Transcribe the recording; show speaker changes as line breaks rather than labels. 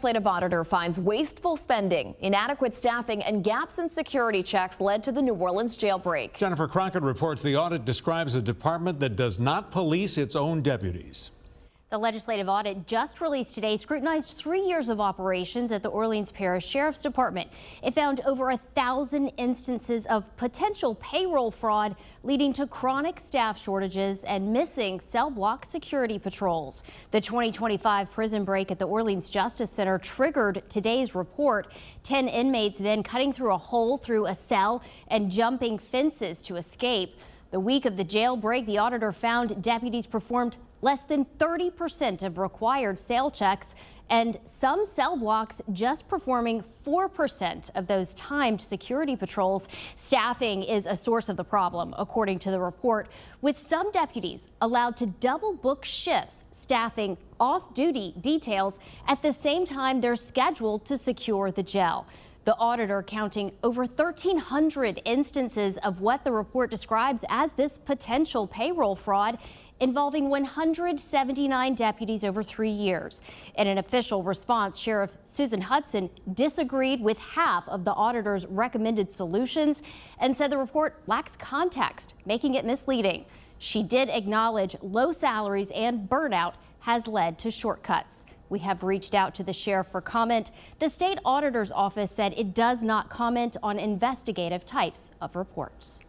Legislative auditor finds wasteful spending, inadequate staffing, and gaps in security checks led to the New Orleans jailbreak.
Jennifer Crockett reports the audit describes a department that does not police its own deputies.
The legislative audit just released today scrutinized 3 years of operations at the Orleans Parish Sheriff's Department. It found over 1,000 instances of potential payroll fraud, leading to chronic staff shortages and missing cell block security patrols. The 2025 prison break at the Orleans Justice Center triggered today's report. 10 inmates then cutting through a hole through a cell and jumping fences to escape. The week of the jailbreak, the auditor found deputies performed less than 30% of required cell checks, and some cell blocks just performing 4% of those timed security patrols. Staffing is a source of the problem, according to the report, with some deputies allowed to double book shifts, staffing off-duty details at the same time they're scheduled to secure the jail. The auditor counting over 1,300 instances of what the report describes as this potential payroll fraud, involving 179 deputies over 3 years. In an official response, Sheriff Susan Hudson disagreed with half of the auditor's recommended solutions and said the report lacks context, making it misleading. She did acknowledge low salaries and burnout has led to shortcuts. We have reached out to the sheriff for comment. The state auditor's office said it does not comment on investigative types of reports.